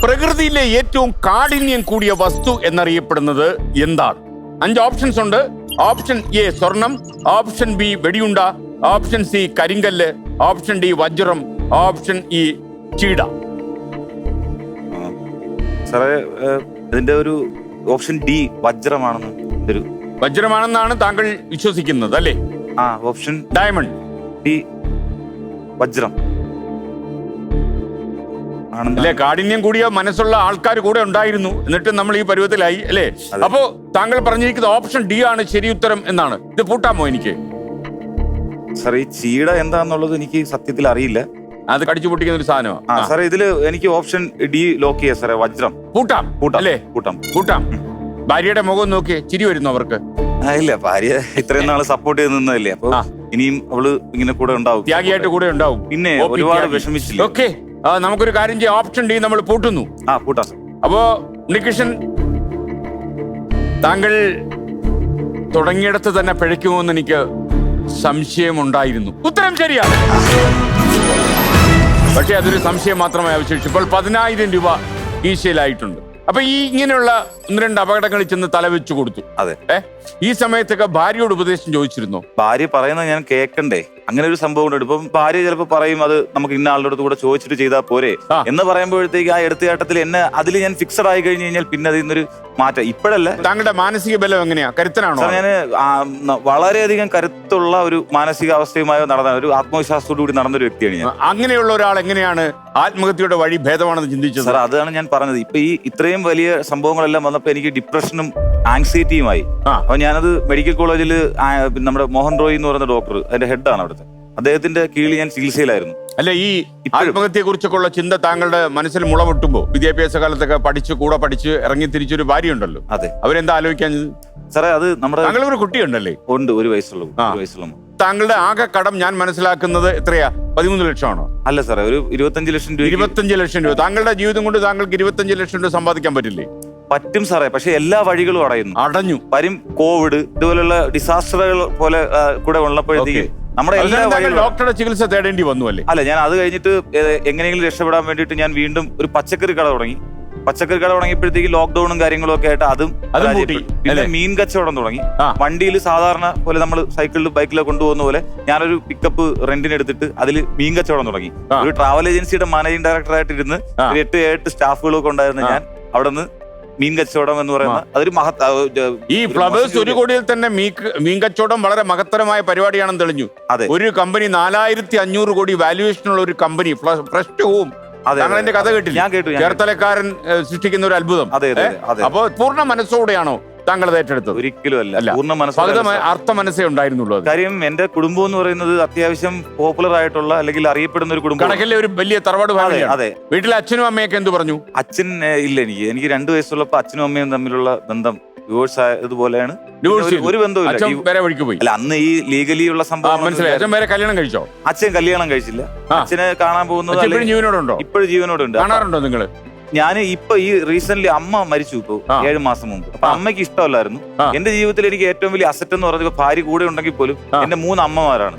പ്രകൃതിയിലെ ഏറ്റവും കാഠിന്യം കൂടിയ വസ്തു എന്നറിയപ്പെടുന്നത് എന്താണ്? 5 ഓപ്ഷൻസ് ഉണ്ട്. ഓപ്ഷൻ എ സ്വർണം, ഓപ്ഷൻ ബി വെടിയുണ്ട, ഓപ്ഷൻ സി കരിങ്കല്ല്, ഓപ്ഷൻ ഡി വജ്രം, ഓപ്ഷൻ ഇ ചീട. സാറേ ഇതിന്റെ ഒരു ഓപ്ഷൻ ഡി വജ്രമാണെന്ന് ഒരു വജ്രമാണെന്നാണ് താങ്കൾ വിശ്വസിക്കുന്നത് അല്ലേ? Option diamond. ഡി വജ്രം അല്ലെ? കാഠിന്യം കൂടിയ മനസ്സുള്ള ആൾക്കാർ കൂടെ ഉണ്ടായിരുന്നു, എന്നിട്ട് നമ്മൾ ഈ പരുവത്തിലായി അല്ലേ? അപ്പോ താങ്കൾ പറഞ്ഞിരിക്കുന്നത് ഓപ്ഷൻ ഡി ആണ് ശരി ഉത്തരം എന്നാണ്. ഇത് പൂട്ടാമോ എനിക്ക്? സാർ ഈ ചീട എന്താന്നുള്ളത് എനിക്ക് സത്യത്തിൽ അറിയില്ല. അത് കടിച്ചു പൊട്ടിക്കുന്ന ഒരു സാധനമാണ്. സാറേ ഇതില് എനിക്ക് ഓപ്ഷൻ ഡി ലോക്ക് ചെയ്യാം സാറേ. വജ്രം പൂട്ടാം അല്ലേ? പൂട്ടാം. ഭാര്യയുടെ മുഖം നോക്കിയേ, ചിരി വരുന്നു അവർക്ക്. ഇല്ല, ഭാര്യ ഇത്രയും നാള് സപ്പോർട്ട് ചെയ്ത് നിന്നതല്ലേ, അപ്പൊ ഇനിയും അവള് ഇങ്ങനെ കൂടെ ഉണ്ടാവും, ത്യാഗിയായിട്ട് കൂടെ ഉണ്ടാവും. പിന്നെ ഒരുപാട് വിഷമിച്ചില്ല. ഓക്കെ, നമുക്കൊരു കാര്യം ചെയ്യാം. ഓപ്ഷൻ ഡി നമ്മൾ പൂട്ടുന്നു. പൂട്ടാം. അപ്പോ ഉണ്ണികൃഷ്ണൻ, താങ്കൾ തുടങ്ങിയിടത്ത് തന്നെ പിഴയ്ക്കുമോ എന്ന് എനിക്ക് സംശയമുണ്ടായിരുന്നു. ഉത്തരം ശരിയാണ്, പക്ഷെ അതൊരു സംശയം മാത്രമായി അവശേഷിച്ചു. ഇപ്പോൾ 10,000 രൂപ ഈശയിലായിട്ടുണ്ട്. അപ്പൊ ഈ ഇങ്ങനെയുള്ള 1-2 അപകടങ്ങളിൽ ചെന്ന് തലവെച്ചു കൊടുത്തു. അതെ. ഈ സമയത്തൊക്കെ ഭാര്യയോട് ഉപദേശം ചോദിച്ചിരുന്നോ? ഭാര്യ പറയുന്നത് ഞാൻ കേൾക്കണ്ടേ? അങ്ങനെ ഒരു സംഭവം ഉണ്ട്. ഇപ്പം ഭാര്യ ചിലപ്പോൾ പറയും അത് നമുക്ക് ഇന്ന ആളുടെ അടുത്ത് കൂടെ ചോദിച്ചിട്ട് ചെയ്താൽ പോരെ എന്ന് പറയുമ്പോഴത്തേക്ക് ആ എടുത്തുചാട്ടത്തിൽ എന്നെ അതിൽ ഞാൻ ഫിക്സഡ് ആയി കഴിഞ്ഞു കഴിഞ്ഞാൽ പിന്നെ അതിൽ നിന്നൊരു മാറ്റം ഇപ്പോഴല്ല. താങ്കളുടെ മാനസിക ബലം എങ്ങനെയാ? കരുത്തനാണോ? ഞാൻ വളരെയധികം കരുത്തുള്ള ഒരു മാനസികാവസ്ഥയുമായി നടന്ന ഒരു ആത്മവിശ്വാസത്തോടു കൂടി നടന്നൊരു വ്യക്തിയാണ് ഞാൻ. അങ്ങനെയുള്ള ഒരാൾ എങ്ങനെയാണ് ആത്മഹത്യയുടെ വഴി ഭേദമാണെന്ന് ചിന്തിച്ചത്? സാർ അതാണ് ഞാൻ പറഞ്ഞത്. ഇപ്പൊ ഈ ഇത്രയും വലിയ സംഭവങ്ങളെല്ലാം വന്നപ്പോ എനിക്ക് ഡിപ്രഷനും ആങ്സൈറ്റിയുമായി. അപ്പൊ ഞാനത് മെഡിക്കൽ കോളേജിൽ നമ്മുടെ മോഹൻ റോയ് എന്ന് പറയുന്ന ഡോക്ടർ, അതിന്റെ ഹെഡാണ് അവിടുത്തെ, അദ്ദേഹത്തിന്റെ കീഴിൽ ഞാൻ ചികിത്സയിലായിരുന്നു. അല്ല, ഈ ആത്മഹത്യയെ കുറിച്ചൊക്കെയുള്ള ചിന്ത താങ്കളുടെ മനസ്സിൽ മുളപൊട്ടുമ്പോ വിദ്യാഭ്യാസ കാലത്തൊക്കെ കൂടെ പഠിച്ച് ഇറങ്ങി തിരിച്ചൊരു ഭാര്യ ഉണ്ടല്ലോ, അതെ, അവരെന്താ ആലോചിക്കാൻ? സാറേ അത് നമ്മുടെ താങ്കളൊരു കുട്ടിയുണ്ടല്ലേ? ഉണ്ട്, 1 വയസ്സുള്ള. താങ്കളുടെ ആകെ കടം ഞാൻ മനസ്സിലാക്കുന്നത് എത്രയാ? 13 ലക്ഷമാണോ? അല്ല സാറേ, ഒരു 25 ലക്ഷം രൂപ. 25 ലക്ഷം രൂപ. താങ്കളുടെ ജീവിതം കൊണ്ട് താങ്കൾക്ക് 25 ലക്ഷം രൂപ സമ്പാദിക്കാൻ പറ്റില്ലേ? പറ്റും സാറേ, പക്ഷെ എല്ലാ വഴികളും അടഞ്ഞു വരും. കോവിഡ് ഇതുപോലുള്ള ഡിസാസ്റ്ററുകൾ പോലെ കൂടെ ഉള്ളപ്പോഴത്തേക്ക് നമ്മുടെ ഡോക്ടറുടെ ചികിത്സ തേടേണ്ടി വന്നു അല്ലേ? അല്ല, ഞാൻ അത് കഴിഞ്ഞിട്ട് എങ്ങനെയെങ്കിലും രക്ഷപ്പെടാൻ വേണ്ടിയിട്ട് ഞാൻ വീണ്ടും ഒരു പച്ചക്കറി കട തുടങ്ങിയപ്പോഴത്തേക്ക് ലോക്ക്ഡൌണും കാര്യങ്ങളും ഒക്കെ ആയിട്ട് അതും പിന്നെ മീൻ കച്ചവടം തുടങ്ങി. വണ്ടിയിൽ സാധാരണ പോലെ നമ്മൾ സൈക്കിളിൽ ബൈക്കിലൊക്കെ കൊണ്ടുപോകുന്ന പോലെ ഞാനൊരു പിക്കപ്പ് റെന്റിന് എടുത്തിട്ട് അതിൽ മീൻ കച്ചവടം തുടങ്ങി. ഒരു ട്രാവൽ ഏജൻസിയുടെ മാനേജിംഗ് ഡയറക്ടറായിട്ട് ഇരുന്ന് 8 സ്റ്റാഫുകളൊക്കെ ഉണ്ടായിരുന്ന ഞാൻ അവിടെ നിന്ന് മീൻ കച്ചവടം എന്ന് പറയുന്ന അതൊരു ഈ ഫ്ലവേഴ്സ് 1 കോടിയിൽ തന്നെ മീൻ കച്ചവടം വളരെ മഹത്തരമായ പരിപാടിയാണെന്ന് തെളിഞ്ഞു. ഒരു കമ്പനി 4500 കോടി വാല്യുവേഷനുള്ള ഒരു കമ്പനി, ഫ്രഷ് ടു ഹോം. താങ്കളെന്റെ കഥ കേട്ടില്ല? ഞാൻ കേട്ടു. ചേർത്തലക്കാരൻ സൃഷ്ടിക്കുന്ന ഒരു അത്ഭുതം. അപ്പോ പൂർണ്ണ മനസ്സോടെയാണോ താങ്കൾ ഏറ്റെടുത്തത്? ഒരിക്കലും അല്ല, പൂർണ്ണ മനസ്സോടെ. അർത്ഥ മനസ്സേ ഉണ്ടായിരുന്നുള്ളൂ. കാര്യം എന്റെ കുടുംബം എന്ന് പറയുന്നത് അത്യാവശ്യം പോപ്പുലർ ആയിട്ടുള്ള അല്ലെങ്കിൽ അറിയപ്പെടുന്ന ഒരു കുടുംബം. കണക്കല്ലേ, ഒരു വലിയ തറവാട് ഫാമിലി. അതെ. വീട്ടിലെ അച്ഛനും അമ്മയൊക്കെ എന്ത് പറഞ്ഞു? അച്ഛൻ ഇല്ല, എനിക്ക് 2 വയസ്സുള്ളപ്പോ അച്ഛനും അമ്മയും തമ്മിലുള്ള ബന്ധം ഡിവോഴ്സ് ആയതുപോലെയാണ്. ഒരു ബന്ധമില്ല. അല്ല, അന്ന് ഈ ലീഗലി ഉള്ള സംഭവം മനസ്സിലായി. അച്ഛൻ വേറെ കല്യാണം കഴിച്ചോ? അച്ഛൻ കല്യാണം കഴിച്ചില്ല. അച്ഛനെ കാണാൻ പോകുന്നത് ജീവനോടുണ്ടോ? ഇപ്പോഴും ജീവനോടുണ്ട്. കാണാറുണ്ടോ നിങ്ങള്? ഞാൻ ഇപ്പൊ ഈ റീസെന്റ് അമ്മ മരിച്ചു ഇപ്പൊ 7 മാസം മുമ്പ്. അപ്പൊ അമ്മയ്ക്ക് ഇഷ്ടമല്ലായിരുന്നു. എന്റെ ജീവിതത്തിൽ എനിക്ക് ഏറ്റവും വലിയ അസറ്റ് എന്ന് പറയുന്നത് ഭാര്യ കൂടെ ഉണ്ടെങ്കിൽ പോലും എന്റെ 3 അമ്മമാരാണ്.